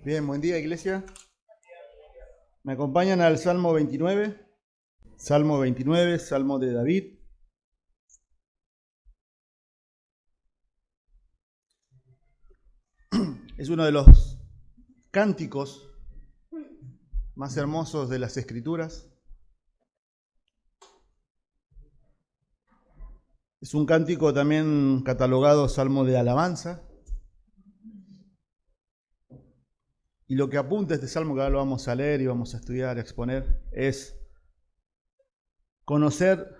Bien, buen día, iglesia. ¿Me acompañan al Salmo 29? Salmo 29, Salmo de David. Es uno de los cánticos más hermosos de las Escrituras. Es un cántico también catalogado Salmo de alabanza. Y lo que apunta este salmo, que ahora lo vamos a leer y vamos a estudiar, a exponer, es conocer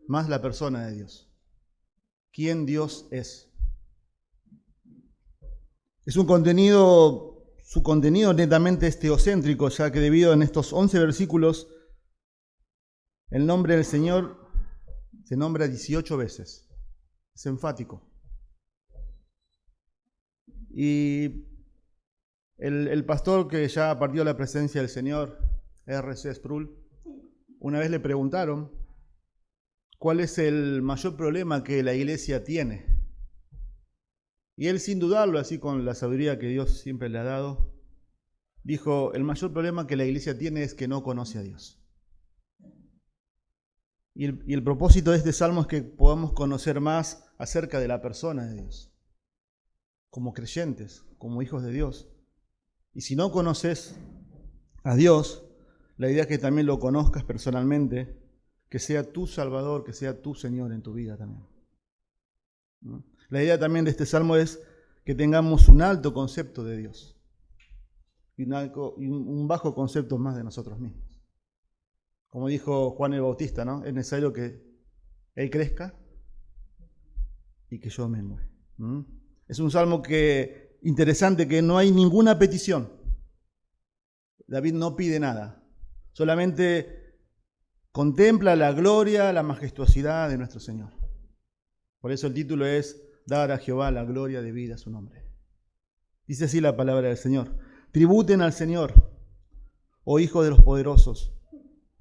más la persona de Dios. ¿Quién Dios es? Es un contenido, su contenido netamente es teocéntrico, ya que debido en estos 11 versículos, el nombre del Señor se nombra 18 veces. Es enfático. Y el pastor que ya partió a la presencia del Señor, R.C. Sproul, una vez le preguntaron cuál es el mayor problema que la iglesia tiene. Y él, sin dudarlo, así con la sabiduría que Dios siempre le ha dado, dijo, el mayor problema que la iglesia tiene es que no conoce a Dios. Y el propósito de este salmo es que podamos conocer más acerca de la persona de Dios, como creyentes, como hijos de Dios. Y si no conoces a Dios, la idea es que también lo conozcas personalmente, que sea tu Salvador, que sea tu Señor en tu vida también. La idea también de este salmo es que tengamos un alto concepto de Dios y un bajo concepto más de nosotros mismos. Como dijo Juan el Bautista, ¿no? Es necesario que Él crezca y que yo mengue. Es un salmo interesante, que no hay ninguna petición. David no pide nada, solamente contempla la gloria, la majestuosidad de nuestro Señor. Por eso el título es Dar a Jehová la gloria debida a su nombre. Dice así la palabra del Señor. Tributen al Señor, oh hijos de los poderosos.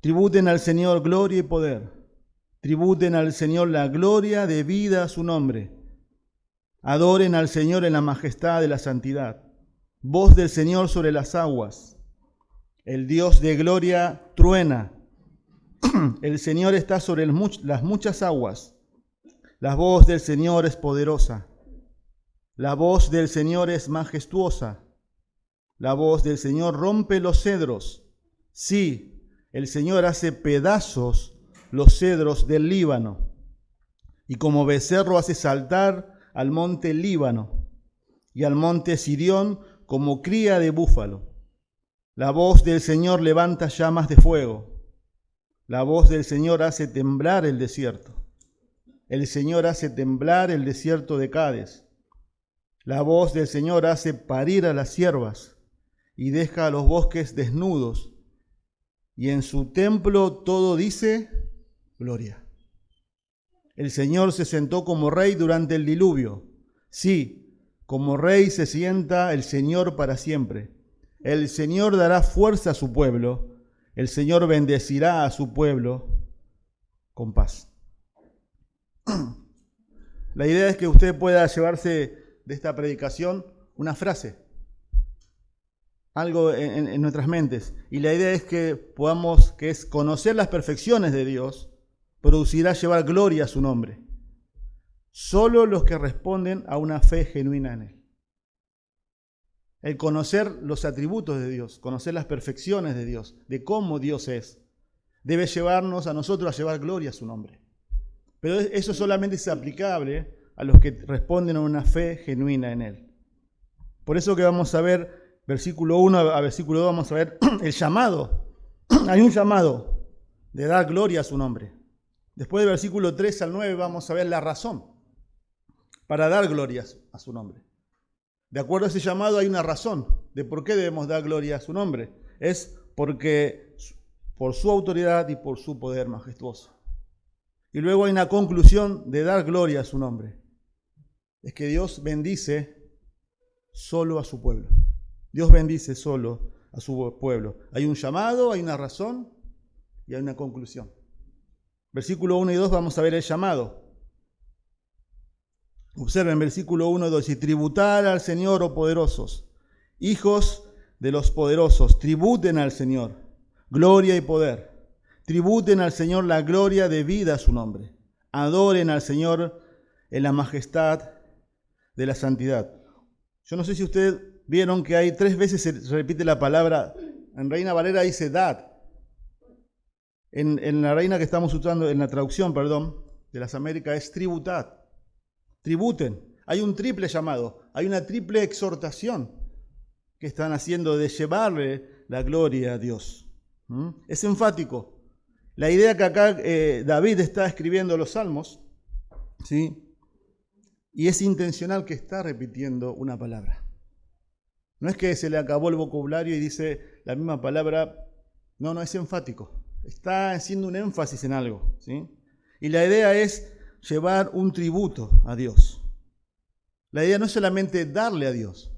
Tributen al Señor gloria y poder. Tributen al Señor la gloria debida a su nombre. Adoren al Señor en la majestad de la santidad. Voz del Señor sobre las aguas. El Dios de gloria truena. El Señor está sobre las muchas aguas. La voz del Señor es poderosa. La voz del Señor es majestuosa. La voz del Señor rompe los cedros. Sí, el Señor hace pedazos los cedros del Líbano. Y como becerro hace saltar al monte Líbano y al monte Sirión como cría de búfalo. La voz del Señor levanta llamas de fuego. La voz del Señor hace temblar el desierto. El Señor hace temblar el desierto de Cades. La voz del Señor hace parir a las ciervas y deja a los bosques desnudos. Y en su templo todo dice gloria. El Señor se sentó como rey durante el diluvio. Sí, como rey se sienta el Señor para siempre. El Señor dará fuerza a su pueblo. El Señor bendecirá a su pueblo con paz. La idea es que usted pueda llevarse de esta predicación una frase, algo en nuestras mentes. Y la idea es que podamos, que es conocer las perfecciones de Dios, producirá llevar gloria a su nombre. Solo los que responden a una fe genuina en Él. El conocer los atributos de Dios, conocer las perfecciones de Dios, de cómo Dios es, debe llevarnos a nosotros a llevar gloria a su nombre. Pero eso solamente es aplicable a los que responden a una fe genuina en Él. Por eso que vamos a ver, versículo 1 a versículo 2, vamos a ver el llamado. Hay un llamado de dar gloria a su nombre. Después del versículo 3 al 9 vamos a ver la razón para dar gloria a su nombre. De acuerdo a ese llamado hay una razón de por qué debemos dar gloria a su nombre. Es porque por su autoridad y por su poder majestuoso. Y luego hay una conclusión de dar gloria a su nombre. Es que Dios bendice solo a su pueblo. Dios bendice solo a su pueblo. Hay un llamado, hay una razón y hay una conclusión. Versículo 1 y 2 vamos a ver el llamado. Observen versículo 1 y 2. Y tributar al Señor, oh poderosos, Hijos de los poderosos, tributen al Señor gloria y poder. Tributen al Señor la gloria debida a su nombre. Adoren al Señor en la majestad de la santidad. Yo no sé si ustedes vieron que hay 3 veces se repite la palabra. En Reina Valera dice dad. En la reina que estamos usando, en la traducción, de las Américas es tributad. Tributen. Hay un triple llamado, hay una triple exhortación que están haciendo de llevarle la gloria a Dios. Es enfático. La idea que acá David está escribiendo los salmos, ¿sí? Y es intencional que está repitiendo una palabra. No es que se le acabó el vocabulario y dice la misma palabra. No, es enfático. Está haciendo un énfasis en algo, ¿sí? Y la idea es llevar un tributo a Dios. La idea no es solamente darle a Dios,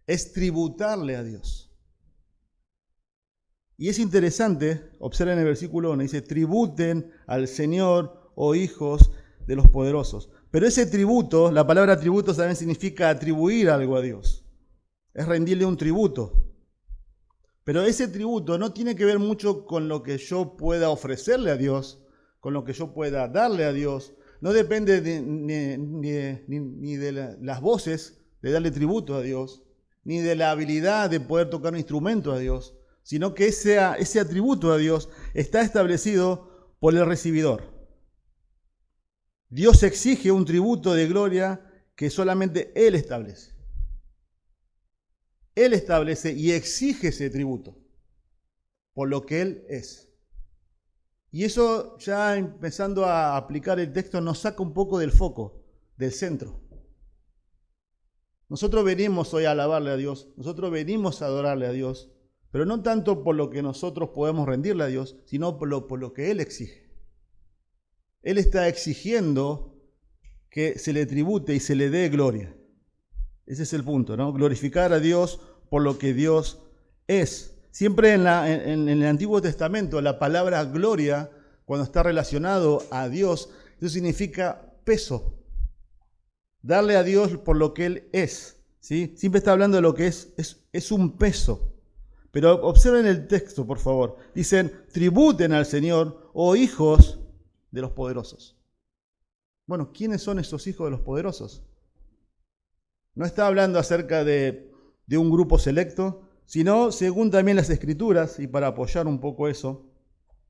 es tributarle a Dios. Y es interesante, observen el versículo 1, dice, tributen al Señor, oh hijos de los poderosos. Pero ese tributo, la palabra tributo también significa atribuir algo a Dios. Es rendirle un tributo. Pero ese tributo no tiene que ver mucho con lo que yo pueda ofrecerle a Dios, con lo que yo pueda darle a Dios. No depende ni de las voces de darle tributo a Dios, ni de la habilidad de poder tocar un instrumento a Dios, sino que ese atributo a Dios está establecido por el recibidor. Dios exige un tributo de gloria que solamente Él establece. Él establece y exige ese tributo por lo que Él es. Y eso, ya empezando a aplicar el texto, nos saca un poco del foco, del centro. Nosotros venimos hoy a alabarle a Dios, nosotros venimos a adorarle a Dios, pero no tanto por lo que nosotros podemos rendirle a Dios, sino por lo que Él exige. Él está exigiendo que se le tribute y se le dé gloria. Ese es el punto, ¿no? Glorificar a Dios por lo que Dios es. Siempre en el Antiguo Testamento la palabra gloria, cuando está relacionado a Dios, eso significa peso. Darle a Dios por lo que Él es, ¿sí? Siempre está hablando de lo que es un peso. Pero observen el texto, por favor. Dicen, tributen al Señor, oh hijos de los poderosos. Bueno, ¿quiénes son esos hijos de los poderosos? No está hablando acerca de un grupo selecto, sino según también las Escrituras, y para apoyar un poco eso,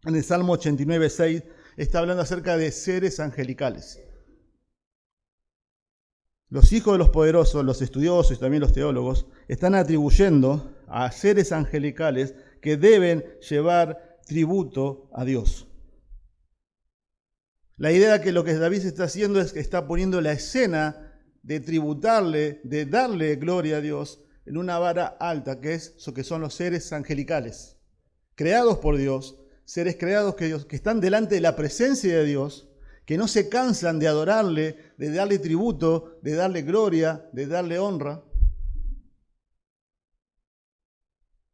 en el Salmo 89:6 está hablando acerca de seres angelicales. Los hijos de los poderosos, los estudiosos y también los teólogos, están atribuyendo a seres angelicales que deben llevar tributo a Dios. La idea que lo que David está haciendo es que está poniendo la escena de tributarle, de darle gloria a Dios en una vara alta, que son los seres angelicales, creados por Dios, seres creados que están delante de la presencia de Dios, que no se cansan de adorarle, de darle tributo, de darle gloria, de darle honra.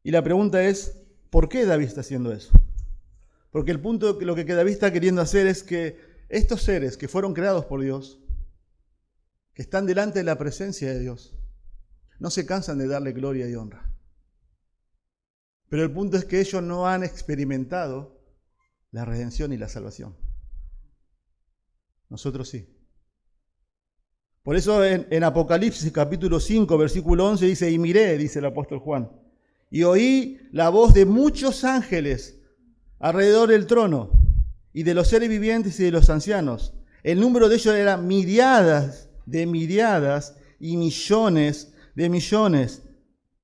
Y la pregunta es, ¿por qué David está haciendo eso? Porque el punto, lo que David está queriendo hacer es que estos seres que fueron creados por Dios, que están delante de la presencia de Dios, no se cansan de darle gloria y honra. Pero el punto es que ellos no han experimentado la redención y la salvación. Nosotros sí. Por eso en Apocalipsis capítulo 5, versículo 11 dice, y miré, dice el apóstol Juan, y oí la voz de muchos ángeles alrededor del trono, y de los seres vivientes y de los ancianos. El número de ellos era miriadas de miriadas y millones de millones,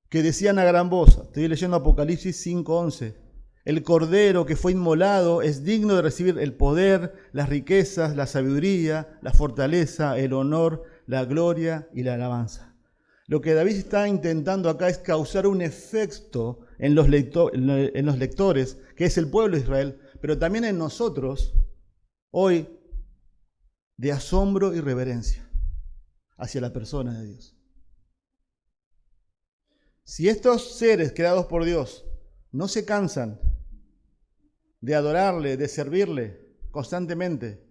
que decían a gran voz, estoy leyendo Apocalipsis 5:11, el Cordero que fue inmolado es digno de recibir el poder, las riquezas, la sabiduría, la fortaleza, el honor, la gloria y la alabanza. Lo que David está intentando acá es causar un efecto en los lectores, que es el pueblo de Israel, pero también en nosotros, hoy, de asombro y reverencia hacia la persona de Dios. Si estos seres creados por Dios no se cansan de adorarle, de servirle constantemente,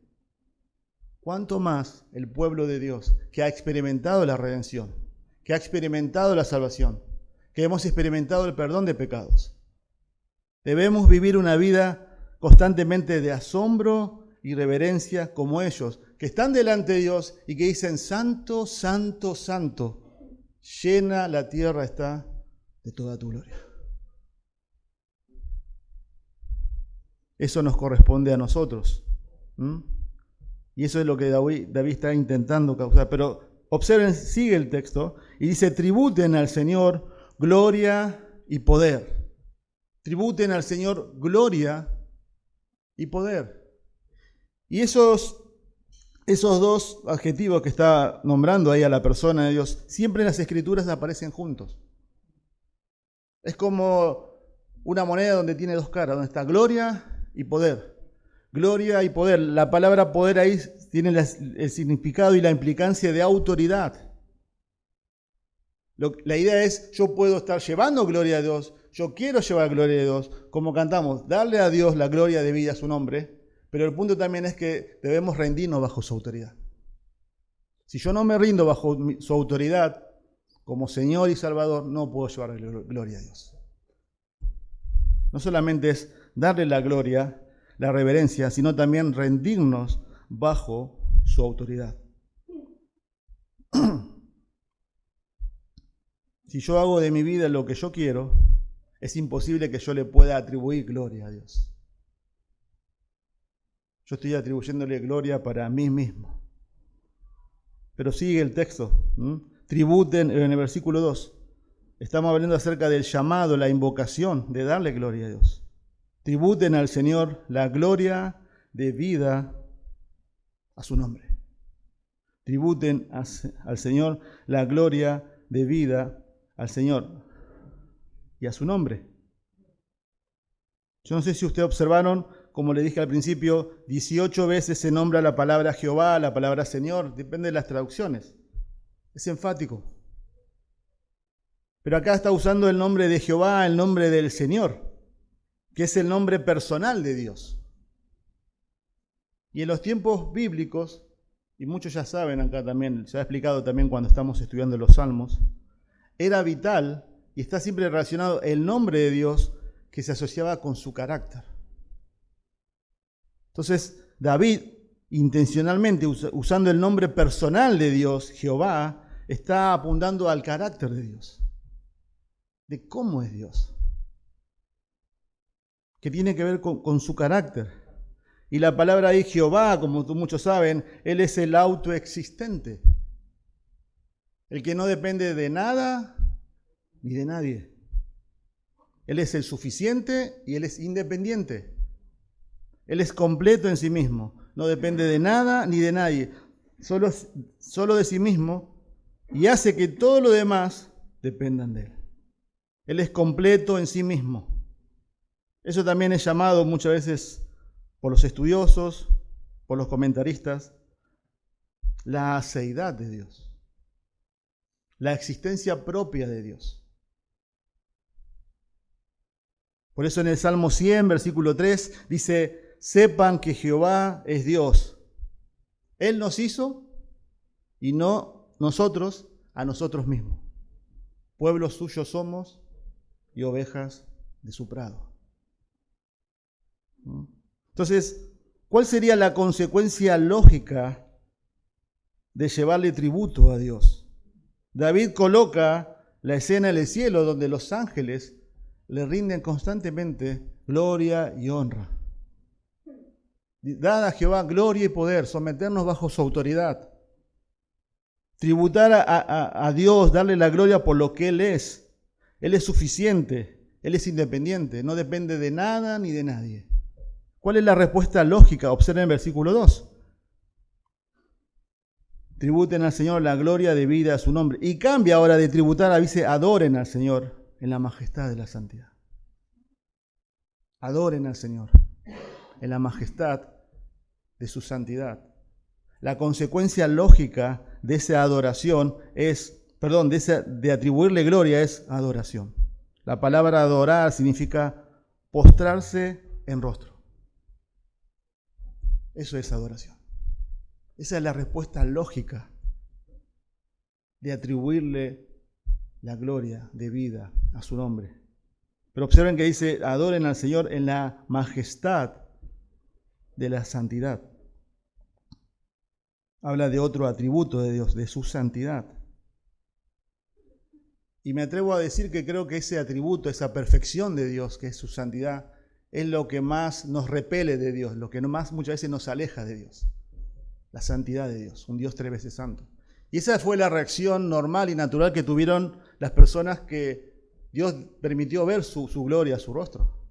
¿cuánto más el pueblo de Dios que ha experimentado la redención, que ha experimentado la salvación, que hemos experimentado el perdón de pecados. Debemos vivir una vida constantemente de asombro y reverencia como ellos, que están delante de Dios y que dicen, Santo, Santo, Santo, llena la tierra está de toda tu gloria. Eso nos corresponde a nosotros. Y eso es lo que David está intentando causar. Pero observen, sigue el texto y dice, tributen al Señor gloria y poder. Tributen al Señor gloria y poder. Y esos dos adjetivos que está nombrando ahí a la persona de Dios, siempre en las Escrituras aparecen juntos. Es como una moneda donde tiene dos caras, donde está gloria y poder. Gloria y poder. La palabra poder ahí tiene el significado y la implicancia de autoridad. La idea es, yo puedo estar llevando gloria a Dios, yo quiero llevar gloria a Dios, como cantamos, darle a Dios la gloria debida a su nombre, pero el punto también es que debemos rendirnos bajo su autoridad. Si yo no me rindo bajo su autoridad, como Señor y Salvador, no puedo llevar gloria a Dios. No solamente es darle la gloria, la reverencia, sino también rendirnos bajo su autoridad. Si yo hago de mi vida lo que yo quiero, es imposible que yo le pueda atribuir gloria a Dios. Yo estoy atribuyéndole gloria para mí mismo. Pero sigue el texto. Tributen en el versículo 2. Estamos hablando acerca del llamado, la invocación de darle gloria a Dios. Tributen al Señor la gloria debida a su nombre. Tributen al Señor la gloria debida al Señor y a su nombre. Yo no sé si ustedes observaron, como le dije al principio, 18 veces se nombra la palabra Jehová, la palabra Señor, depende de las traducciones. Es enfático. Pero acá está usando el nombre de Jehová, el nombre del Señor, que es el nombre personal de Dios. Y en los tiempos bíblicos, y muchos ya saben acá también, se ha explicado también cuando estamos estudiando los Salmos, era vital y está siempre relacionado el nombre de Dios que se asociaba con su carácter. Entonces, David, intencionalmente usando el nombre personal de Dios, Jehová, está apuntando al carácter de Dios, de cómo es Dios, que tiene que ver con su carácter. Y la palabra ahí, Jehová, como muchos saben, Él es el autoexistente, el que no depende de nada ni de nadie. Él es el suficiente y Él es independiente. Él es completo en sí mismo, no depende de nada ni de nadie, solo de sí mismo, y hace que todo lo demás dependan de Él. Él es completo en sí mismo. Eso también es llamado muchas veces por los estudiosos, por los comentaristas, la aceidad de Dios, la existencia propia de Dios. Por eso en el Salmo 100, versículo 3, dice, sepan que Jehová es Dios. Él nos hizo y no nosotros a nosotros mismos. Pueblo suyo somos y ovejas de su prado. Entonces, ¿cuál sería la consecuencia lógica de llevarle tributo a Dios? David coloca la escena en el cielo donde los ángeles le rinden constantemente gloria y honra. Dad a Jehová gloria y poder, someternos bajo su autoridad. Tributar a Dios, darle la gloria por lo que Él es. Él es suficiente, Él es independiente, no depende de nada ni de nadie. ¿Cuál es la respuesta lógica? Observen el versículo 2. Tributen al Señor la gloria debida a su nombre. Y cambia ahora de tributar a dice, adoren al Señor en la majestad de la santidad. Adoren al Señor en la majestad de su santidad. La consecuencia lógica de esa adoración de atribuirle gloria es adoración. La palabra adorar significa postrarse en rostro. Eso es adoración. Esa es la respuesta lógica de atribuirle la gloria de vida a su nombre. Pero observen que dice, adoren al Señor en la majestad de la santidad. Habla de otro atributo de Dios, de su santidad. Y me atrevo a decir que creo que ese atributo, esa perfección de Dios, que es su santidad, es lo que más nos repele de Dios, lo que más muchas veces nos aleja de Dios. La santidad de Dios, un Dios 3 veces santo. Y esa fue la reacción normal y natural que tuvieron las personas que Dios permitió ver su gloria, su rostro.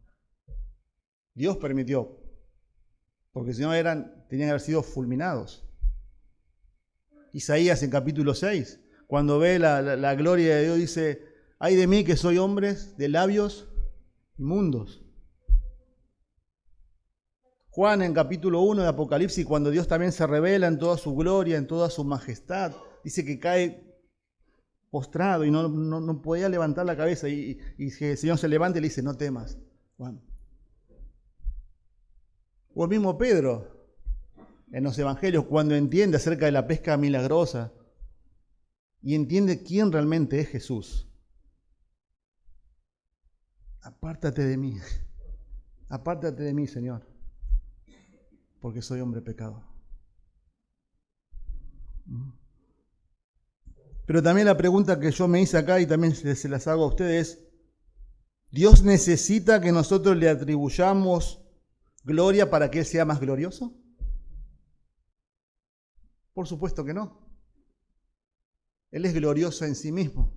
Dios permitió, porque si no tenían que haber sido fulminados. Isaías en capítulo 6, cuando ve la gloria de Dios, dice, ay de mí que soy hombre de labios inmundos. Juan en capítulo 1 de Apocalipsis, cuando Dios también se revela en toda su gloria, en toda su majestad, dice que cae postrado y no podía levantar la cabeza, y que el Señor se levanta y le dice, no temas, Juan. O el mismo Pedro, en los evangelios, cuando entiende acerca de la pesca milagrosa y entiende quién realmente es Jesús. Apártate de mí, Señor, porque soy hombre pecador. Pero también la pregunta que yo me hice acá y también se las hago a ustedes, ¿Dios necesita que nosotros le atribuyamos gloria para que Él sea más glorioso? Por supuesto que no. Él es glorioso en sí mismo.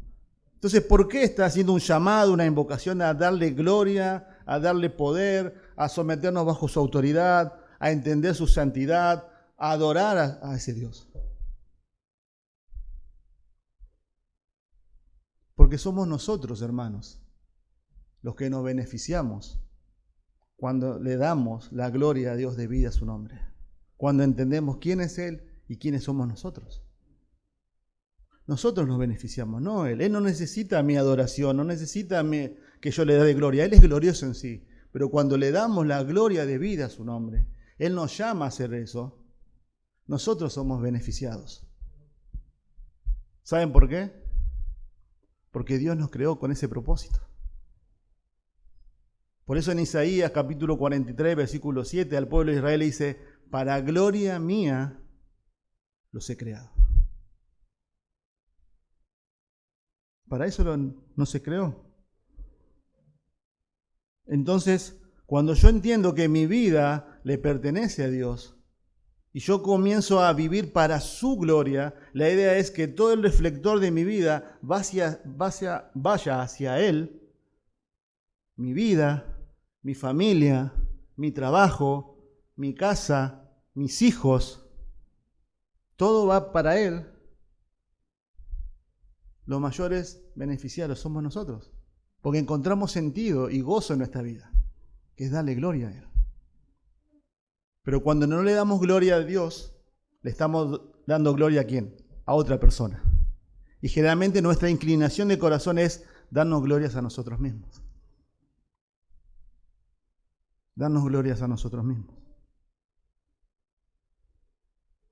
Entonces, ¿por qué está haciendo un llamado, una invocación a darle gloria, a darle poder, a someternos bajo su autoridad, a entender su santidad, a adorar a ese Dios? Porque somos nosotros, hermanos, los que nos beneficiamos cuando le damos la gloria a Dios debida a su nombre. Cuando entendemos quién es Él y quiénes somos nosotros. Nosotros nos beneficiamos, no Él. Él no necesita mi adoración, no necesita que yo le dé gloria. Él es glorioso en sí. Pero cuando le damos la gloria debida a su nombre, Él nos llama a hacer eso, nosotros somos beneficiados. ¿Saben por qué? Porque Dios nos creó con ese propósito. Por eso en Isaías capítulo 43, versículo 7, al pueblo de Israel le dice, para gloria mía los he creado. Para eso no se creó. Entonces, cuando yo entiendo que mi vida le pertenece a Dios y yo comienzo a vivir para su gloria, la idea es que todo el reflector de mi vida vaya hacia Él, mi vida, mi familia, mi trabajo, mi casa, mis hijos, todo va para Él. Los mayores beneficiarios somos nosotros, porque encontramos sentido y gozo en nuestra vida, que es darle gloria a Él. Pero cuando no le damos gloria a Dios, le estamos dando gloria ¿a quién? A otra persona. Y generalmente nuestra inclinación de corazón es darnos glorias a nosotros mismos. Darnos glorias a nosotros mismos.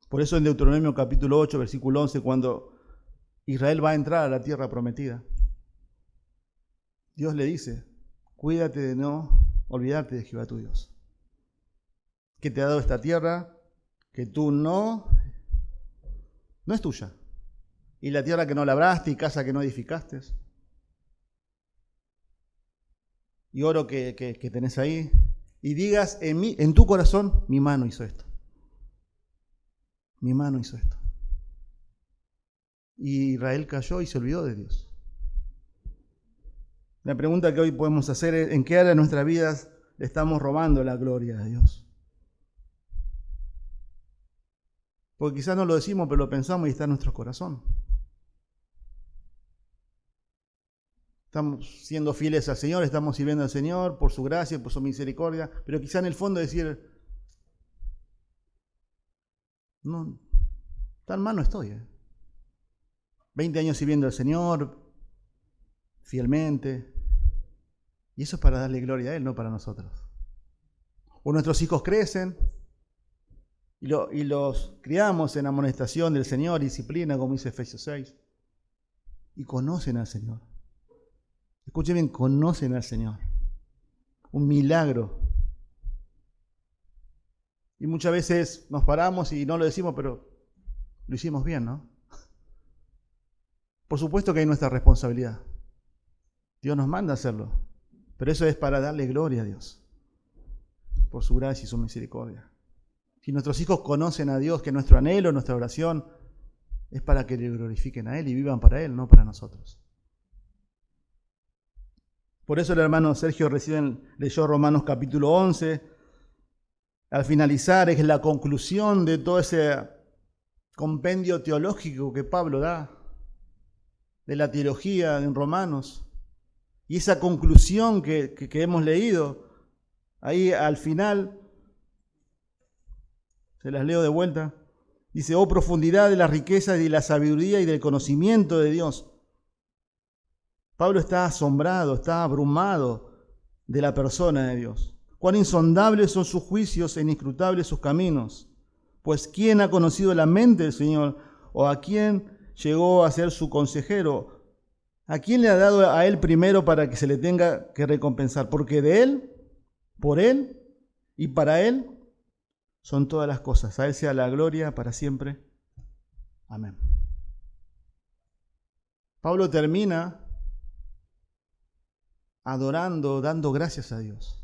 Por eso en Deuteronomio capítulo 8, versículo 11, cuando Israel va a entrar a la tierra prometida, Dios le dice, cuídate de no olvidarte de Jehová tu Dios, que te ha dado esta tierra, que tú no es tuya, y la tierra que no labraste y casa que no edificaste, y oro que tenés ahí, y digas en tu corazón, mi mano hizo esto. Mi mano hizo esto. Y Israel cayó y se olvidó de Dios. La pregunta que hoy podemos hacer es, ¿en qué área de nuestras vidas le estamos robando la gloria a Dios? Porque quizás no lo decimos, pero lo pensamos y está en nuestro corazón. Estamos siendo fieles al Señor, estamos sirviendo al Señor por su gracia, por su misericordia, pero quizá en el fondo decir, no, tan mal no estoy. 20 años sirviendo al Señor, fielmente, y eso es para darle gloria a Él, no para nosotros. O nuestros hijos crecen y los criamos en amonestación del Señor, disciplina, como dice Efesios 6. y conocen al Señor. Escuchen bien, conocen al Señor. Un milagro. Y muchas veces nos paramos y no lo decimos, pero lo hicimos bien, ¿no? Por supuesto que hay nuestra responsabilidad. Dios nos manda a hacerlo, pero eso es para darle gloria a Dios, por su gracia y su misericordia. Si nuestros hijos conocen a Dios, que nuestro anhelo, nuestra oración, es para que le glorifiquen a Él y vivan para Él, no para nosotros. Por eso el hermano Sergio recién leyó Romanos capítulo 11. Al finalizar es la conclusión de todo ese compendio teológico que Pablo da, de la teología en Romanos. Y esa conclusión que hemos leído, ahí al final, se las leo de vuelta, dice: oh profundidad de la riqueza y de la sabiduría y del conocimiento de Dios. Pablo está asombrado, está abrumado de la persona de Dios. Cuán insondables son sus juicios e inescrutables sus caminos. Pues ¿quién ha conocido la mente del Señor? ¿O a quién llegó a ser su consejero? ¿A quién le ha dado a Él primero para que se le tenga que recompensar? Porque de Él, por Él y para Él son todas las cosas. A Él sea la gloria para siempre. Amén. Pablo termina adorando, dando gracias a Dios.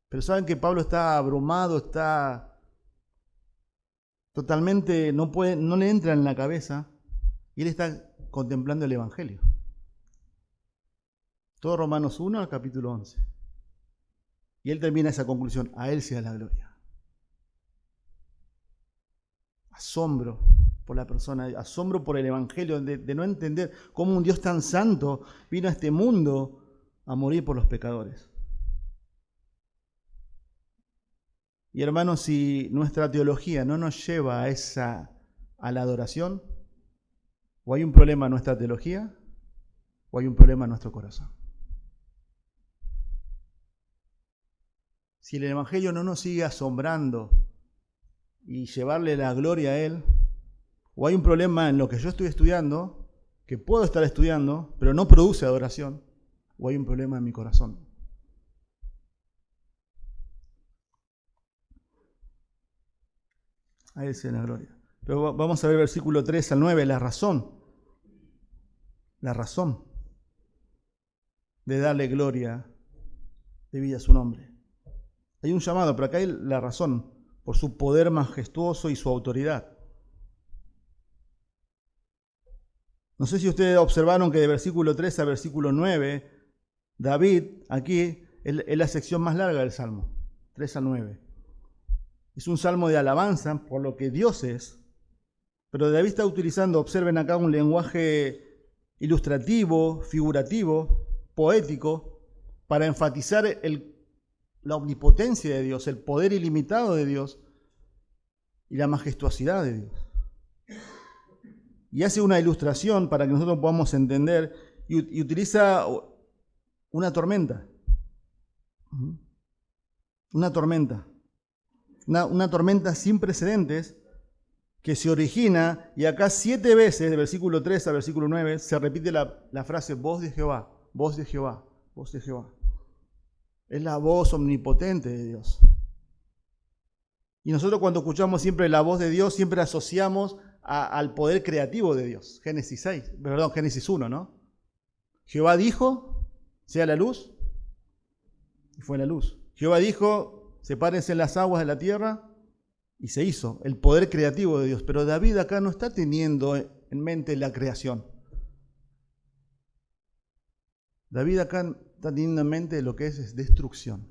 Pero saben que Pablo está abrumado, está totalmente, no le entra en la cabeza, y él está contemplando el Evangelio. Todo Romanos 1 al capítulo 11. Y él termina esa conclusión: a Él sea la gloria. Asombro por la persona, asombro por el Evangelio, de no entender cómo un Dios tan santo vino a este mundo a morir por los pecadores. Y hermanos, si nuestra teología no nos lleva a la adoración, o hay un problema en nuestra teología, o hay un problema en nuestro corazón. Si el Evangelio no nos sigue asombrando y llevarle la gloria a Él, o hay un problema en lo que yo estoy estudiando, que puedo estar estudiando, pero no produce adoración, o hay un problema en mi corazón. A Él sea la gloria. Pero vamos a ver versículo 3 al 9, la razón de darle gloria debida a su nombre. Hay un llamado, pero acá hay la razón, por su poder majestuoso y su autoridad. No sé si ustedes observaron que de versículo 3 a versículo 9, David, aquí, es la sección más larga del Salmo, 3 a 9. Es un salmo de alabanza por lo que Dios es, pero David está utilizando, observen acá, un lenguaje ilustrativo, figurativo, poético, para enfatizar la omnipotencia de Dios, el poder ilimitado de Dios y la majestuosidad de Dios. Y hace una ilustración para que nosotros podamos entender, y utiliza una tormenta. Una tormenta. Una tormenta sin precedentes que se origina, y acá 7 veces, de versículo 3 a versículo 9, se repite la frase: voz de Jehová, voz de Jehová, voz de Jehová. Es la voz omnipotente de Dios. Y nosotros cuando escuchamos siempre la voz de Dios, siempre asociamos al poder creativo de Dios. Génesis 1, ¿no? Jehová dijo: sea la luz, y fue la luz. Jehová dijo: sepárense las aguas de la tierra, y se hizo. El poder creativo de Dios. Pero David acá no está teniendo en mente la creación. David acá está teniendo en mente lo que es destrucción.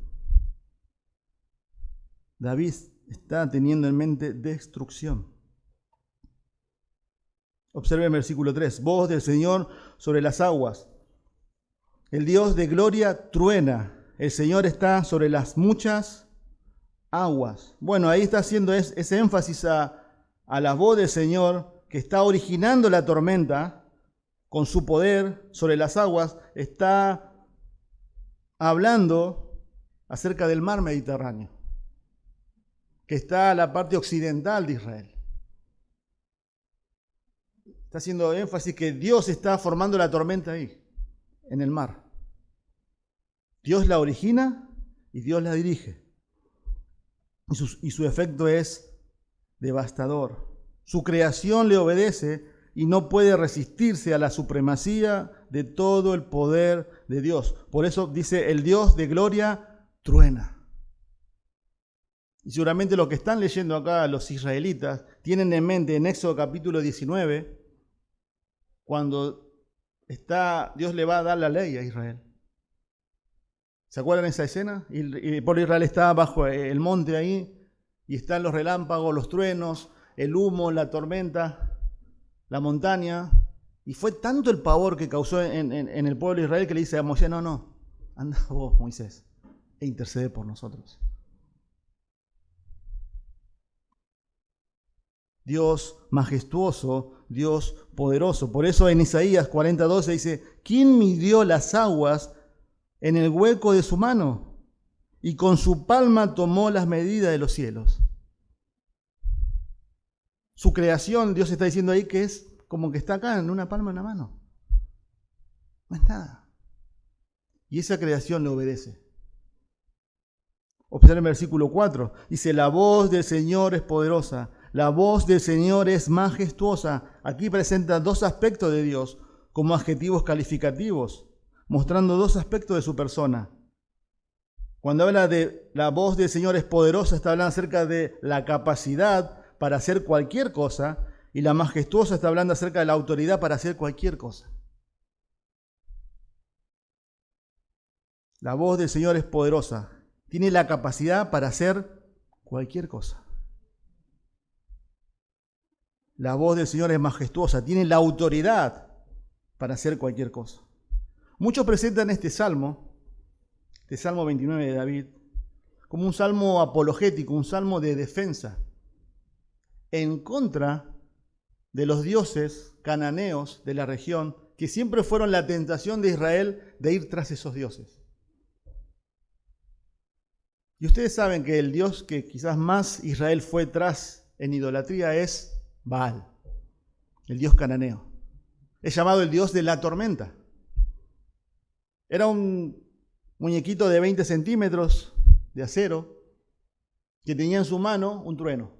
David está teniendo en mente destrucción. Observen el versículo 3. Voz del Señor sobre las aguas. El Dios de gloria truena. El Señor está sobre las muchas aguas. Bueno, ahí está haciendo ese énfasis a la voz del Señor, que está originando la tormenta con su poder sobre las aguas. Está hablando acerca del mar Mediterráneo, que está a la parte occidental de Israel. Está haciendo énfasis que Dios está formando la tormenta ahí, en el mar. Dios la origina y Dios la dirige. Y su efecto es devastador. Su creación le obedece y no puede resistirse a la supremacía de todo el poder de Dios. Por eso dice, el Dios de gloria truena. Y seguramente lo que están leyendo acá los israelitas tienen en mente en Éxodo capítulo 19, cuando Dios le va a dar la ley a Israel. ¿Se acuerdan de esa escena? Y el pueblo de Israel está bajo el monte ahí, y están los relámpagos, los truenos, el humo, la tormenta, la montaña. Y fue tanto el pavor que causó en el pueblo de Israel que le dice a Moisés, no, anda vos, Moisés, e intercede por nosotros. Dios majestuoso, Dios poderoso. Por eso en Isaías 40:12 dice, ¿quién midió las aguas en el hueco de su mano? Y con su palma tomó las medidas de los cielos. Su creación, Dios está diciendo ahí que es como que está acá en una palma en la mano. No es nada. Y esa creación le obedece. Observen el versículo 4. Dice, la voz del Señor es poderosa. La voz del Señor es majestuosa. Aquí presenta dos aspectos de Dios como adjetivos calificativos, mostrando dos aspectos de su persona. Cuando habla de la voz del Señor es poderosa, está hablando acerca de la capacidad para hacer cualquier cosa, y la majestuosa está hablando acerca de la autoridad para hacer cualquier cosa. La voz del Señor es poderosa, tiene la capacidad para hacer cualquier cosa. La voz del Señor es majestuosa, tiene la autoridad para hacer cualquier cosa. Muchos presentan este Salmo 29 de David, como un salmo apologético, un salmo de defensa, en contra de los dioses cananeos de la región, que siempre fueron la tentación de Israel de ir tras esos dioses. Y ustedes saben que el dios que quizás más Israel fue tras en idolatría es Baal, el dios cananeo. Es llamado el dios de la tormenta. Era un muñequito de 20 centímetros de acero que tenía en su mano un trueno.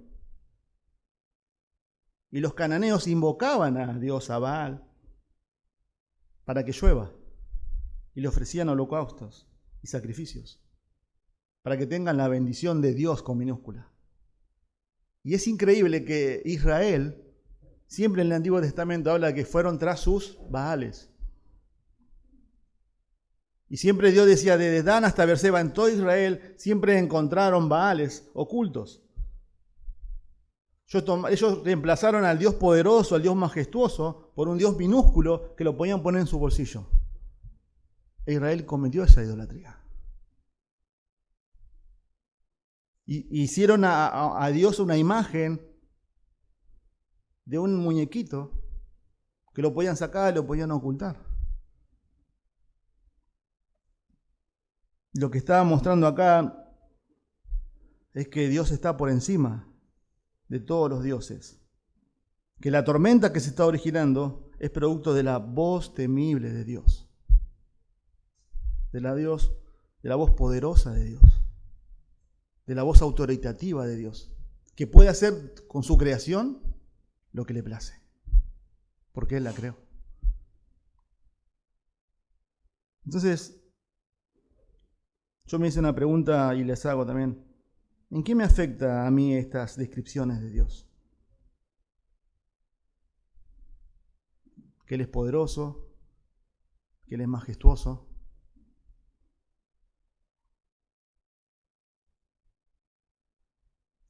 Y los cananeos invocaban a Dios, a Baal, para que llueva. Y le ofrecían holocaustos y sacrificios, para que tengan la bendición de Dios con minúscula. Y es increíble que Israel, siempre en el Antiguo Testamento habla de que fueron tras sus Baales. Y siempre Dios decía, desde Dan hasta Beerseba, en todo Israel, siempre encontraron Baales ocultos. Ellos reemplazaron al Dios poderoso, al Dios majestuoso, por un Dios minúsculo que lo podían poner en su bolsillo. E Israel cometió esa idolatría. Y hicieron a Dios una imagen de un muñequito que lo podían sacar y lo podían ocultar. Lo que estaba mostrando acá es que Dios está por encima de todos los dioses. Que la tormenta que se está originando es producto de la voz temible de Dios. De la voz poderosa de Dios. De la voz autoritativa de Dios. Que puede hacer con su creación lo que le place. Porque Él la creó. Entonces, yo me hice una pregunta y les hago también. ¿En qué me afecta a mí estas descripciones de Dios? Que Él es poderoso, que Él es majestuoso.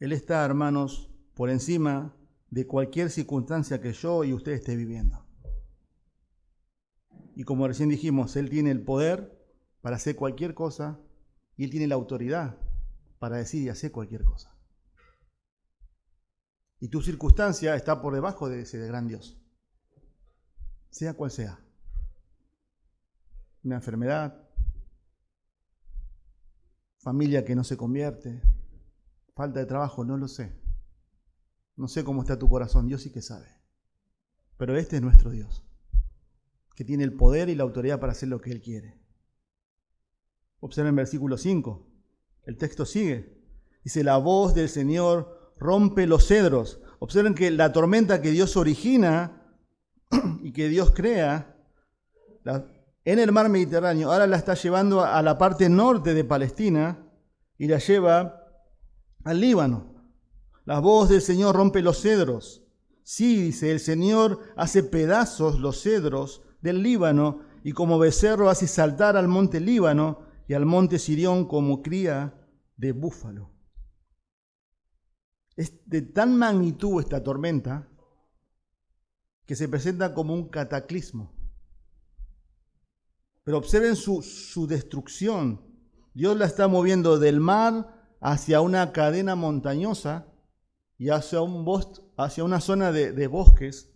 Él está, hermanos, por encima de cualquier circunstancia que yo y usted esté viviendo. Y como recién dijimos, Él tiene el poder para hacer cualquier cosa y Él tiene la autoridad para decir y hacer cualquier cosa. Y tu circunstancia está por debajo de ese gran Dios. Sea cual sea. Una enfermedad, familia que no se convierte, falta de trabajo, no lo sé. No sé cómo está tu corazón, Dios sí que sabe. Pero este es nuestro Dios, que tiene el poder y la autoridad para hacer lo que Él quiere. Observen versículo 5. El texto sigue. Dice, la voz del Señor rompe los cedros. Observen que la tormenta que Dios origina y que Dios crea en el mar Mediterráneo, ahora la está llevando a la parte norte de Palestina y la lleva al Líbano. La voz del Señor rompe los cedros. Sí, dice, el Señor hace pedazos los cedros del Líbano y como becerro hace saltar al monte Líbano y al monte Sirión como cría de búfalo. Es de tan magnitud esta tormenta que se presenta como un cataclismo. Pero observen su destrucción. Dios la está moviendo del mar hacia una cadena montañosa y hacia una zona de bosques,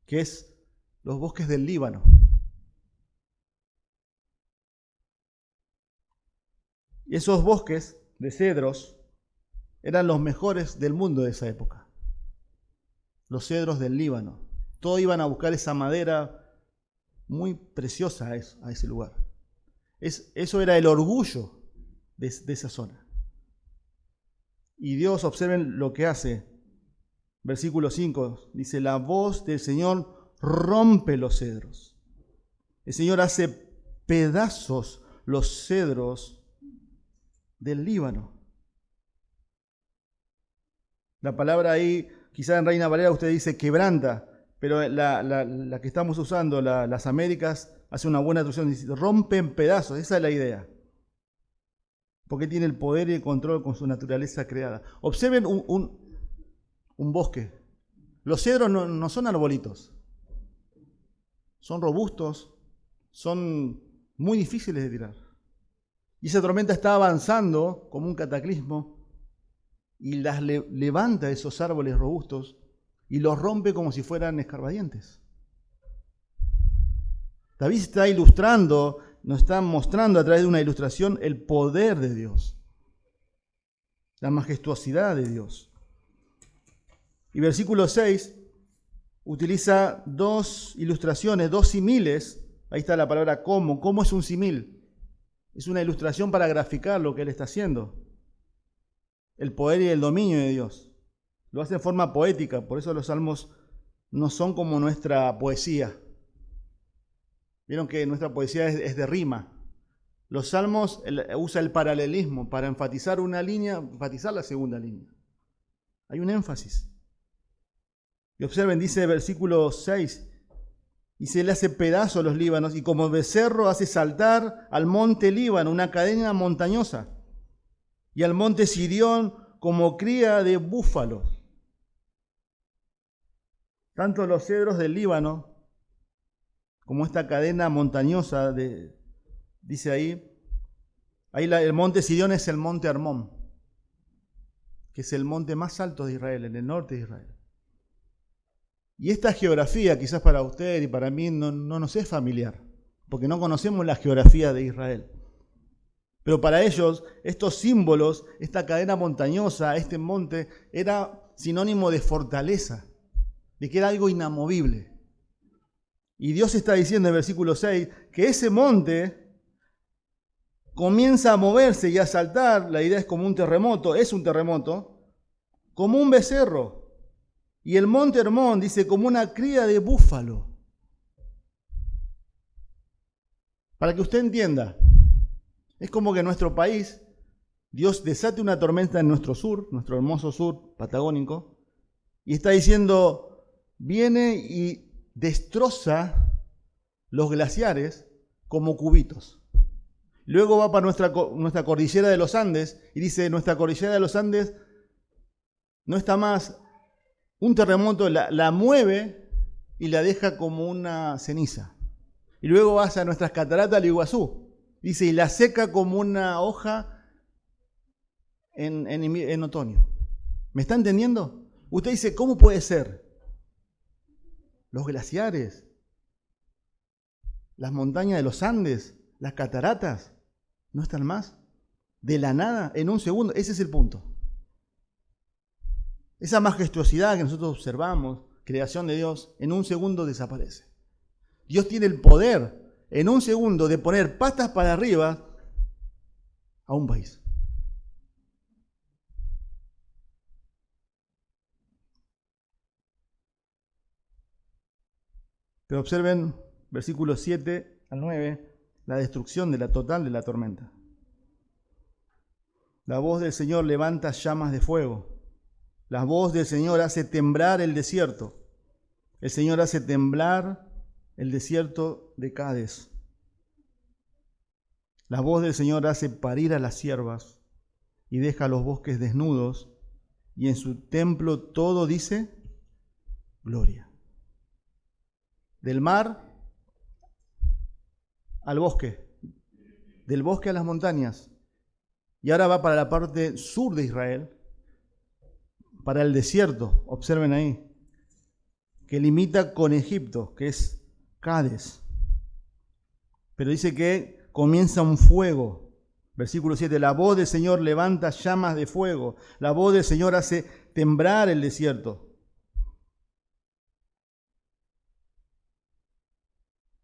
que es los bosques del Líbano. Y esos bosques de cedros eran los mejores del mundo de esa época. Los cedros del Líbano. Todos iban a buscar esa madera muy preciosa a ese lugar. Eso era el orgullo de esa zona. Y Dios, observen lo que hace. Versículo 5 dice, la voz del Señor rompe los cedros. El Señor hace pedazos los cedros del Líbano. La palabra ahí, quizá en Reina Valera usted dice quebranta, pero la que estamos usando, las Américas, hace una buena traducción, dice rompe en pedazos. Esa es la idea. Porque tiene el poder y el control con su naturaleza creada. Observen un bosque. Los cedros no son arbolitos. Son robustos, son muy difíciles de tirar. Y esa tormenta está avanzando como un cataclismo y las levanta esos árboles robustos y los rompe como si fueran escarbadientes. David está ilustrando, nos está mostrando a través de una ilustración el poder de Dios, la majestuosidad de Dios. Y versículo 6 utiliza dos ilustraciones, dos símiles. Ahí está la palabra cómo. ¿Cómo es un símil? Es una ilustración para graficar lo que Él está haciendo. El poder y el dominio de Dios. Lo hace en forma poética, por eso los salmos no son como nuestra poesía. Vieron que nuestra poesía es de rima. Los salmos usa el paralelismo para enfatizar una línea, enfatizar la segunda línea. Hay un énfasis. Y observen, dice el versículo 6, y se le hace pedazo a los Líbanos, y como becerro hace saltar al monte Líbano, una cadena montañosa, y al monte Sirión como cría de búfalos. Tanto los cedros del Líbano como esta cadena montañosa, dice ahí el monte Sirión es el monte Hermón, que es el monte más alto de Israel, en el norte de Israel. Y esta geografía, quizás para usted y para mí, no nos es familiar, porque no conocemos la geografía de Israel. Pero para ellos, estos símbolos, esta cadena montañosa, este monte, era sinónimo de fortaleza, de que era algo inamovible. Y Dios está diciendo en el versículo 6 que ese monte comienza a moverse y a saltar, la idea es como un terremoto, es un terremoto, como un becerro. Y el monte Hermón dice como una cría de búfalo. Para que usted entienda, es como que en nuestro país Dios desate una tormenta en nuestro sur, nuestro hermoso sur patagónico, y está diciendo, viene y destroza los glaciares como cubitos. Luego va para nuestra cordillera de los Andes y dice, nuestra cordillera de los Andes no está más, un terremoto la mueve y la deja como una ceniza. Y luego va hacia nuestras cataratas del Iguazú, dice, y la seca como una hoja en otoño. ¿Me está entendiendo? Usted dice, ¿cómo puede ser? Los glaciares, las montañas de los Andes, las cataratas, ¿no están más? De la nada, en un segundo. Ese es el punto. Esa majestuosidad que nosotros observamos, creación de Dios, en un segundo desaparece. Dios tiene el poder en un segundo de poner patas para arriba a un país. Pero observen versículos 7 al 9, la destrucción total de la tormenta. La voz del Señor levanta llamas de fuego. La voz del Señor hace temblar el desierto. El Señor hace temblar el desierto de Cades. La voz del Señor hace parir a las ciervas y deja los bosques desnudos, y en su templo todo dice gloria. Del mar al bosque, del bosque a las montañas, y ahora va para la parte sur de Israel, para el desierto, observen ahí, que limita con Egipto, que es Cades. Pero dice que comienza un fuego. Versículo 7, la voz del Señor levanta llamas de fuego, la voz del Señor hace temblar el desierto.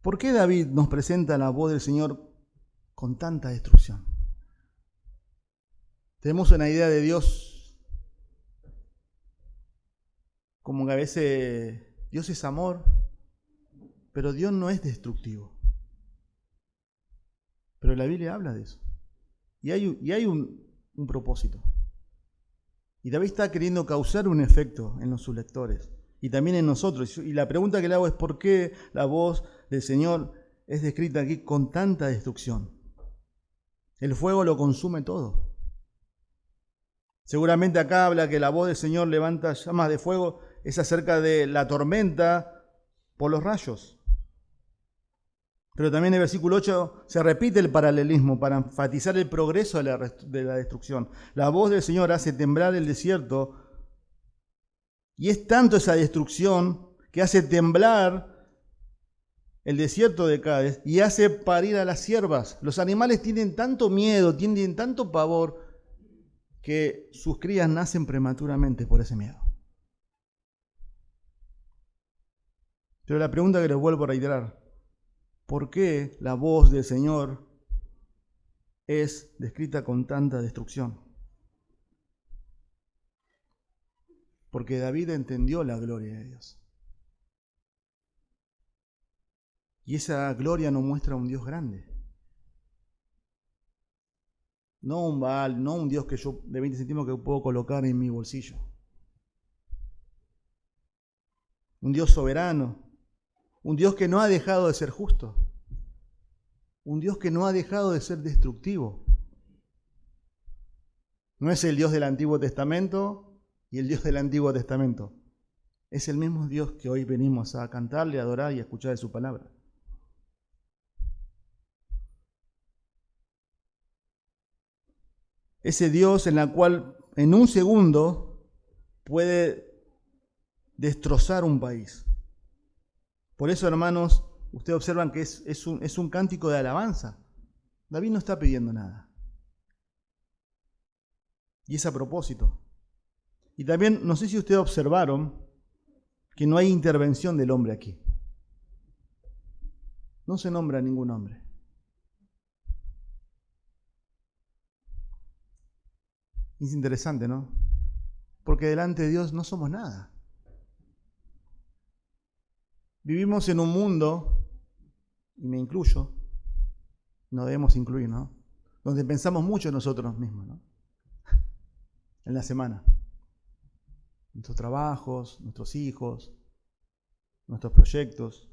¿Por qué David nos presenta la voz del Señor con tanta destrucción? Tenemos una idea de Dios como que a veces Dios es amor, pero Dios no es destructivo. Pero la Biblia habla de eso. Y hay un propósito. Y David está queriendo causar un efecto en sus lectores y también en nosotros. Y la pregunta que le hago es: ¿por qué la voz del Señor es descrita aquí con tanta destrucción? El fuego lo consume todo. Seguramente acá habla que la voz del Señor levanta llamas de fuego, es acerca de la tormenta por los rayos. Pero también en el versículo 8 se repite el paralelismo para enfatizar el progreso de la destrucción. La voz del Señor hace temblar el desierto, y es tanto esa destrucción que hace temblar el desierto de Cades y hace parir a las ciervas. Los animales tienen tanto miedo, tienen tanto pavor, que sus crías nacen prematuramente por ese miedo. Pero la pregunta que les vuelvo a reiterar: ¿por qué la voz del Señor es descrita con tanta destrucción? Porque David entendió la gloria de Dios. Y esa gloria nos muestra un Dios grande. No un Baal, no un Dios que yo de 20 centímetros que puedo colocar en mi bolsillo. Un Dios soberano. Un Dios que no ha dejado de ser justo. Un Dios que no ha dejado de ser destructivo. No es el Dios del Antiguo Testamento y el Dios del Antiguo Testamento. Es el mismo Dios que hoy venimos a cantarle, a adorar y a escuchar de su palabra. Ese Dios en la cual en un segundo puede destrozar un país. Por eso, hermanos, ustedes observan que es un cántico de alabanza. David no está pidiendo nada. Y es a propósito. Y también, no sé si ustedes observaron que no hay intervención del hombre aquí. No se nombra ningún hombre. Es interesante, ¿no? Porque delante de Dios no somos nada. Vivimos en un mundo, y me incluyo, nos debemos incluir, ¿no? Donde pensamos mucho en nosotros mismos, ¿no? En la semana. Nuestros trabajos, nuestros hijos, nuestros proyectos.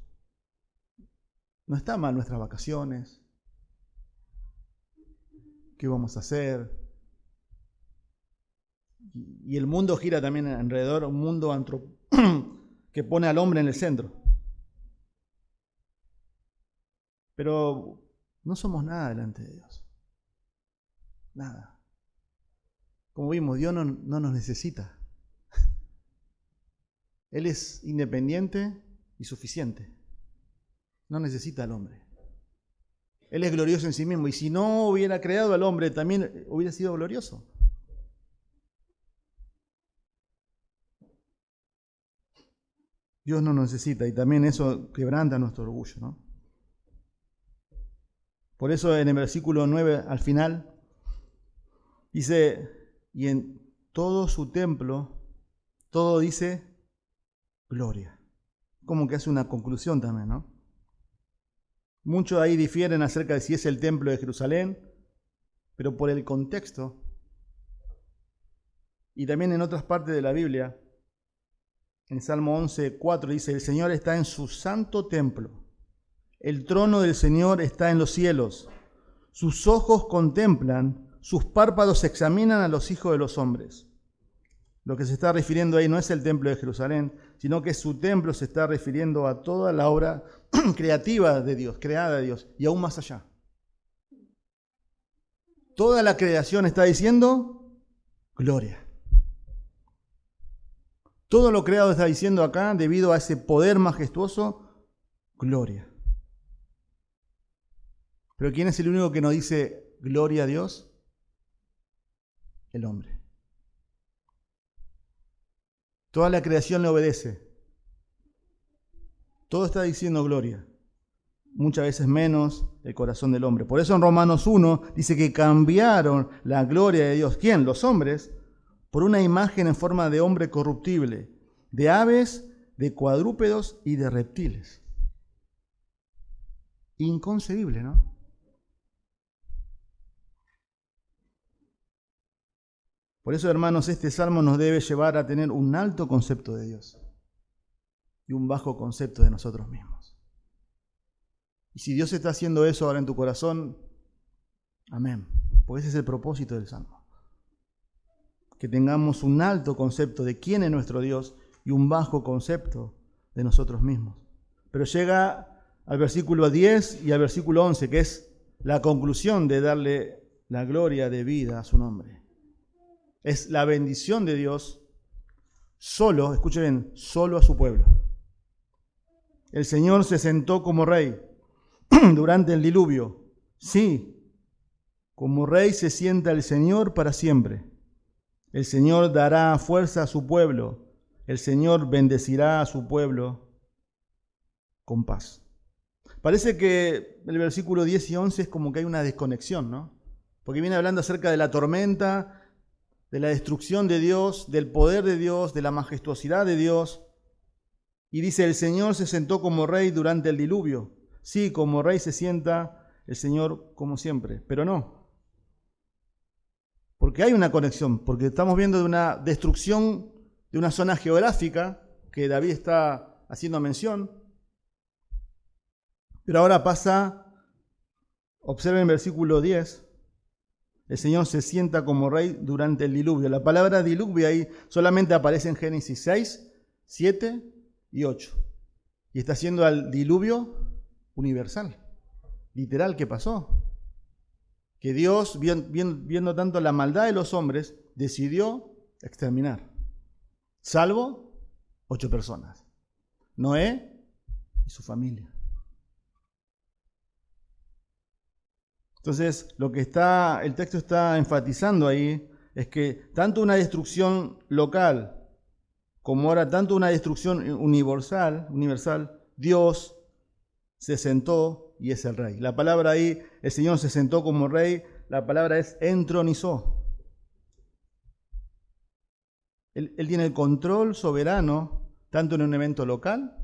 No está mal nuestras vacaciones. ¿Qué vamos a hacer? Y el mundo gira también alrededor, un mundo que pone al hombre en el centro. Pero no somos nada delante de Dios. Nada. Como vimos, Dios no nos necesita. Él es independiente y suficiente. No necesita al hombre. Él es glorioso en sí mismo. Y si no hubiera creado al hombre, también hubiera sido glorioso. Dios no nos necesita y también eso quebranta nuestro orgullo, ¿no? Por eso en el versículo 9 al final dice, y en todo su templo, todo dice gloria. Como que hace una conclusión también, ¿no? Muchos ahí difieren acerca de si es el templo de Jerusalén, pero por el contexto, y también en otras partes de la Biblia, en Salmo 11:4 dice, el Señor está en su santo templo, el trono del Señor está en los cielos, sus ojos contemplan, sus párpados examinan a los hijos de los hombres. Lo que se está refiriendo ahí no es el templo de Jerusalén, sino que su templo se está refiriendo a toda la obra creativa de Dios, creada de Dios, y aún más allá. Toda la creación está diciendo gloria. Todo lo creado está diciendo acá, debido a ese poder majestuoso, gloria. Pero ¿quién es el único que no dice gloria a Dios? El hombre. Toda la creación le obedece. Todo está diciendo gloria. Muchas veces menos el corazón del hombre. Por eso en Romanos 1 dice que cambiaron la gloria de Dios. ¿Quién? Los hombres. Por una imagen en forma de hombre corruptible, de aves, de cuadrúpedos y de reptiles. Inconcebible, ¿no? Por eso, hermanos, este salmo nos debe llevar a tener un alto concepto de Dios y un bajo concepto de nosotros mismos. Y si Dios está haciendo eso ahora en tu corazón, amén, porque ese es el propósito del salmo. Que tengamos un alto concepto de quién es nuestro Dios y un bajo concepto de nosotros mismos. Pero llega al versículo 10 y al versículo 11, que es la conclusión de darle la gloria de vida a su nombre. Es la bendición de Dios solo, escuchen bien, solo a su pueblo. El Señor se sentó como rey durante el diluvio. Sí, como rey se sienta el Señor para siempre. El Señor dará fuerza a su pueblo. El Señor bendecirá a su pueblo con paz. Parece que el versículo 10 y 11 es como que hay una desconexión, ¿no? Porque viene hablando acerca de la tormenta, de la destrucción de Dios, del poder de Dios, de la majestuosidad de Dios. Y dice, el Señor se sentó como rey durante el diluvio. Sí, como rey se sienta el Señor como siempre, pero no. Porque hay una conexión, porque estamos viendo de una destrucción de una zona geográfica que David está haciendo mención. Pero ahora pasa, observen el versículo 10, el Señor se sienta como rey durante el diluvio. La palabra diluvio ahí solamente aparece en Génesis 6, 7 y 8. Y está haciendo al diluvio universal, literal, que pasó. Que Dios, viendo tanto la maldad de los hombres, decidió exterminar. Salvo 8 personas. Noé y su familia. Entonces, lo que el texto está enfatizando ahí es que tanto una destrucción local como ahora tanto una destrucción universal, Dios se sentó y es el rey. La palabra ahí, el Señor se sentó como rey, la palabra es entronizó. Él tiene el control soberano tanto en un evento local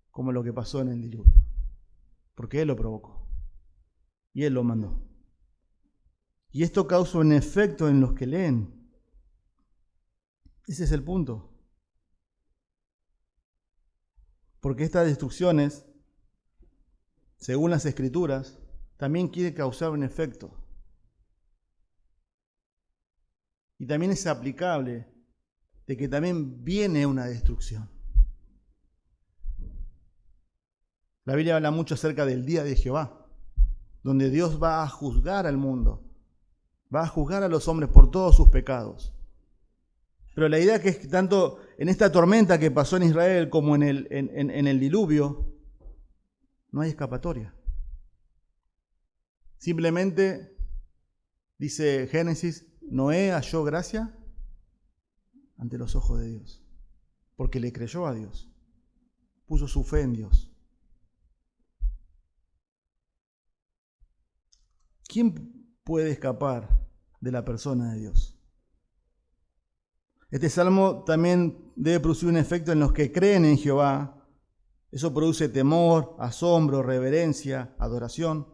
como lo que pasó en el diluvio. Porque Él lo provocó. Y Él lo mandó. Y esto causa un efecto en los que leen. Ese es el punto. Porque estas destrucciones, según las Escrituras, también quiere causar un efecto. Y también es aplicable de que también viene una destrucción. La Biblia habla mucho acerca del día de Jehová, donde Dios va a juzgar al mundo, va a juzgar a los hombres por todos sus pecados. Pero la idea es que tanto en esta tormenta que pasó en Israel como en el diluvio, no hay escapatoria. Simplemente, dice Génesis, Noé halló gracia ante los ojos de Dios, porque le creyó a Dios. puso su fe en Dios. ¿Quién puede escapar de la persona de Dios? Este salmo también debe producir un efecto en los que creen en Jehová. Eso produce temor, asombro, reverencia, adoración.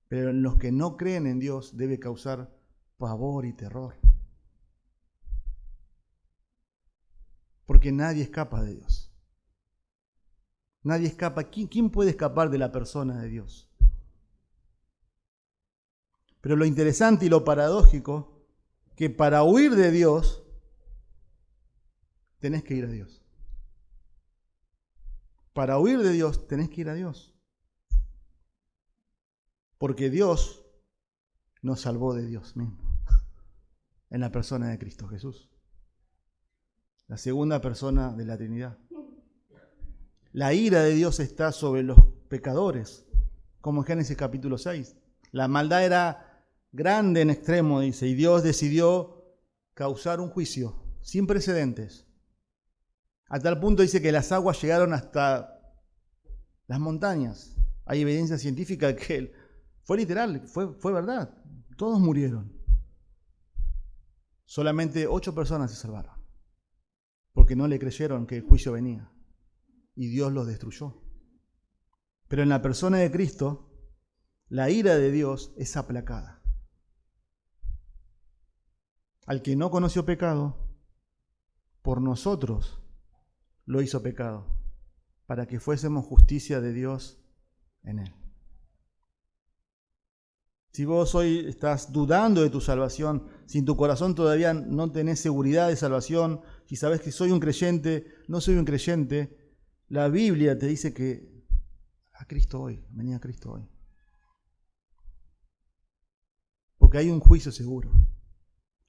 Pero en los que no creen en Dios debe causar pavor y terror. Porque nadie escapa de Dios. Nadie escapa. ¿Quién puede escapar de la persona de Dios? Pero lo interesante y lo paradójico, que para huir de Dios, tenés que ir a Dios. Para huir de Dios, tenés que ir a Dios. Porque Dios nos salvó de Dios mismo, en la persona de Cristo Jesús, la segunda persona de la Trinidad. La ira de Dios está sobre los pecadores, como en Génesis capítulo 6. La maldad era grande en extremo, dice, y Dios decidió causar un juicio sin precedentes. A tal punto dice que las aguas llegaron hasta las montañas. Hay evidencia científica que fue literal, fue verdad. Todos murieron. Solamente 8 personas se salvaron, porque no le creyeron que el juicio venía, y Dios los destruyó. Pero en la persona de Cristo, la ira de Dios es aplacada. Al que no conoció pecado, por nosotros lo hizo pecado, para que fuésemos justicia de Dios en él. Si vos hoy estás dudando de tu salvación, si en tu corazón todavía no tenés seguridad de salvación, si sabes que soy un creyente, no soy un creyente, la Biblia te dice que a Cristo hoy, vení a Cristo hoy. Porque hay un juicio seguro.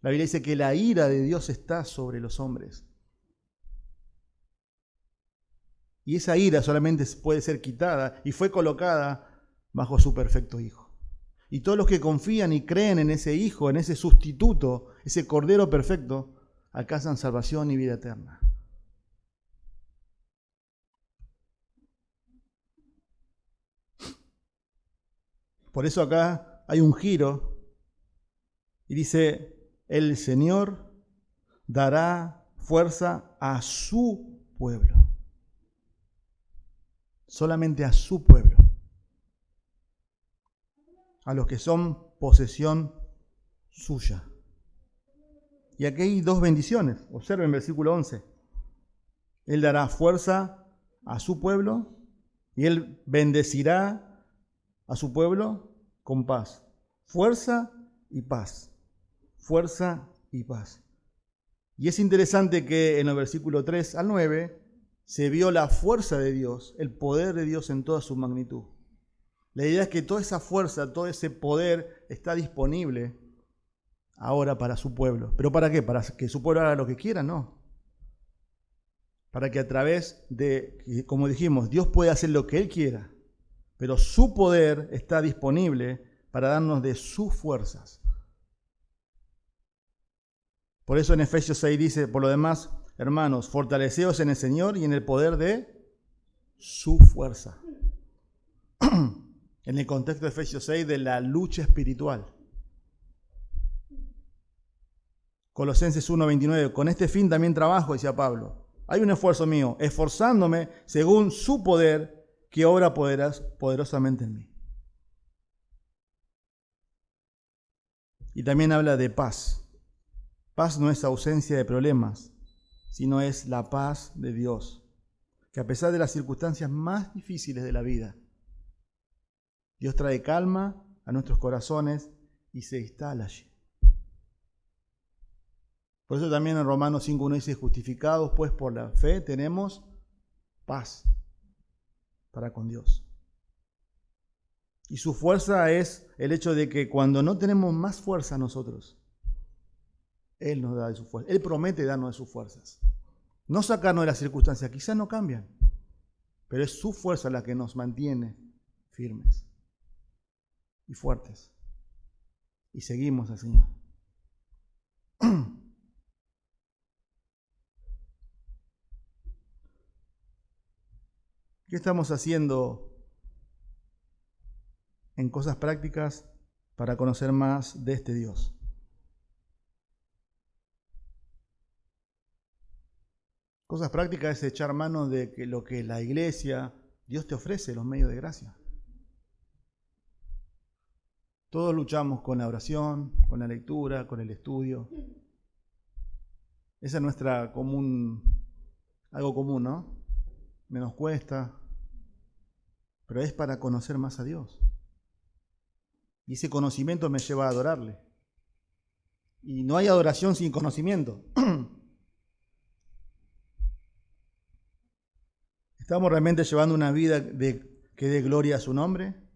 La Biblia dice que la ira de Dios está sobre los hombres. Y esa ira solamente puede ser quitada y fue colocada bajo su perfecto Hijo. Y todos los que confían y creen en ese Hijo, en ese sustituto, ese Cordero perfecto, alcanzan salvación y vida eterna. Por eso acá hay un giro y dice, el Señor dará fuerza a su pueblo. Solamente a su pueblo. A los que son posesión suya. Y aquí hay 2 bendiciones. Observen versículo 11. Él dará fuerza a su pueblo y Él bendecirá a su pueblo con paz. Fuerza y paz. Fuerza y paz. Y es interesante que en el versículo 3 al 9 se vio la fuerza de Dios, el poder de Dios en toda su magnitud. La idea es que toda esa fuerza, todo ese poder está disponible ahora para su pueblo. ¿Pero para qué? ¿Para que su pueblo haga lo que quiera? No. Para que a través de, como dijimos, Dios puede hacer lo que Él quiera, pero su poder está disponible para darnos de sus fuerzas. Por eso en Efesios 6 dice, por lo demás, hermanos, fortaleceos en el Señor y en el poder de su fuerza. En el contexto de Efesios 6 de la lucha espiritual. Colosenses 1:29, con este fin también trabajo, decía Pablo. Hay un esfuerzo mío, esforzándome según su poder que obra poderosamente en mí. Y también habla de paz. Paz no es ausencia de problemas, sino es la paz de Dios, que a pesar de las circunstancias más difíciles de la vida, Dios trae calma a nuestros corazones y se instala allí. Por eso también en Romanos 5:1 dice, justificados pues por la fe tenemos paz para con Dios. Y su fuerza es el hecho de que cuando no tenemos más fuerza nosotros, Él nos da de su fuerza. Él promete darnos de sus fuerzas. No sacarnos de las circunstancias, quizás no cambian, pero es su fuerza la que nos mantiene firmes y fuertes. Y seguimos al Señor. ¿Qué estamos haciendo en cosas prácticas para conocer más de este Dios? Cosas prácticas es echar mano de lo que la iglesia, Dios te ofrece, los medios de gracia. Todos luchamos con la oración, con la lectura, con el estudio. Esa es nuestra algo común, ¿no? Me nos cuesta, pero es para conocer más a Dios. Y ese conocimiento me lleva a adorarle. Y no hay adoración sin conocimiento. ¿Estamos realmente llevando una vida que dé gloria a su nombre?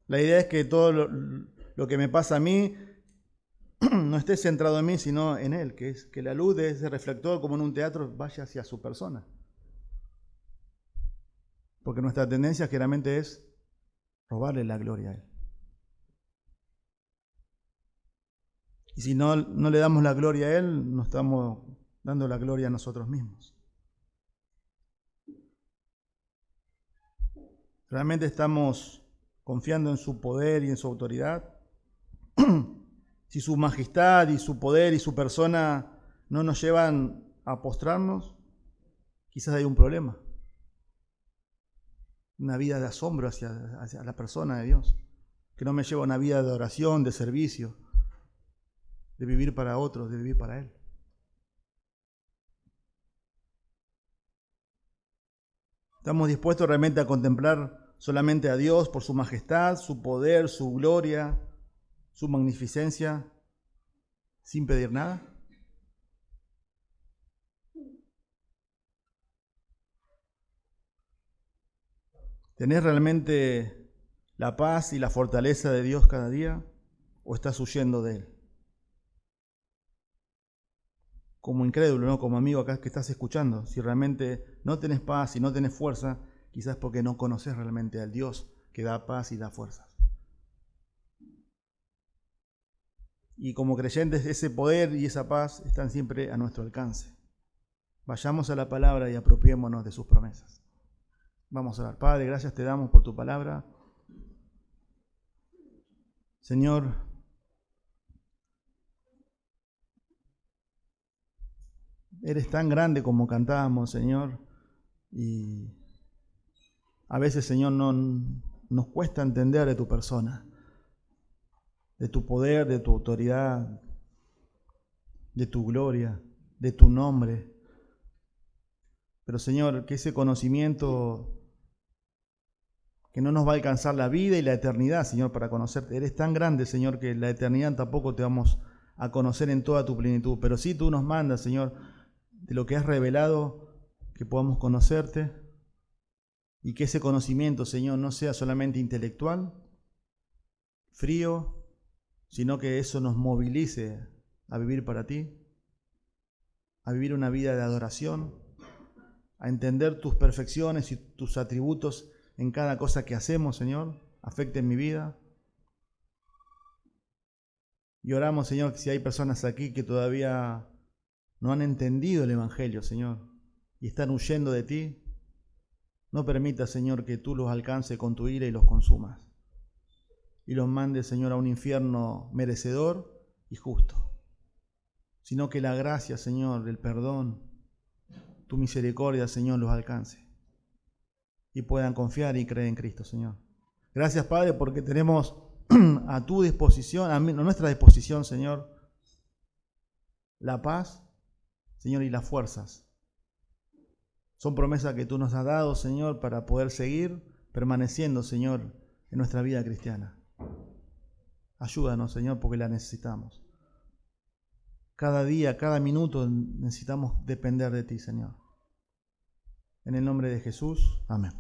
La idea es que todo lo que me pasa a mí no esté centrado en mí, sino en Él, que es que la luz de ese reflector, como en un teatro, vaya hacia su persona. Porque nuestra tendencia generalmente es robarle la gloria a Él. Y si no le damos la gloria a Él, nos estamos dando la gloria a nosotros mismos. ¿Realmente estamos confiando en su poder y en su autoridad? Si su majestad y su poder y su persona no nos llevan a postrarnos, quizás hay un problema. Una vida de asombro hacia la persona de Dios, que no me lleva a una vida de oración, de servicio, de vivir para otros, de vivir para Él. ¿Estamos dispuestos realmente a contemplar solamente a Dios por su majestad, su poder, su gloria, su magnificencia, sin pedir nada? ¿Tenés realmente la paz y la fortaleza de Dios cada día o estás huyendo de Él? Como incrédulo, ¿no? Como amigo acá que estás escuchando, si realmente no tenés paz y no tenés fuerza, quizás porque no conoces realmente al Dios que da paz y da fuerzas. Y como creyentes, ese poder y esa paz están siempre a nuestro alcance. Vayamos a la palabra y apropiémonos de sus promesas. Vamos a orar. Padre, gracias te damos por tu palabra. Señor, eres tan grande como cantábamos, Señor, y a veces, Señor, nos cuesta entender de tu persona, de tu poder, de tu autoridad, de tu gloria, de tu nombre. Pero, Señor, que ese conocimiento que no nos va a alcanzar la vida y la eternidad, Señor, para conocerte. Eres tan grande, Señor, que la eternidad tampoco te vamos a conocer en toda tu plenitud. Pero sí tú nos mandas, Señor, de lo que has revelado, que podamos conocerte y que ese conocimiento, Señor, no sea solamente intelectual, frío, sino que eso nos movilice a vivir para ti, a vivir una vida de adoración, a entender tus perfecciones y tus atributos en cada cosa que hacemos, Señor, afecte en mi vida. Y oramos, Señor, que si hay personas aquí que todavía no han entendido el Evangelio, Señor, y están huyendo de ti, no permitas, Señor, que tú los alcances con tu ira y los consumas. Y los mandes, Señor, a un infierno merecedor y justo. Sino que la gracia, Señor, el perdón, tu misericordia, Señor, los alcance. Y puedan confiar y creer en Cristo, Señor. Gracias, Padre, porque tenemos a tu disposición, a nuestra disposición, Señor, la paz, Señor, y las fuerzas. Son promesas que tú nos has dado, Señor, para poder seguir permaneciendo, Señor, en nuestra vida cristiana. Ayúdanos, Señor, porque la necesitamos. Cada día, cada minuto necesitamos depender de ti, Señor. En el nombre de Jesús, amén.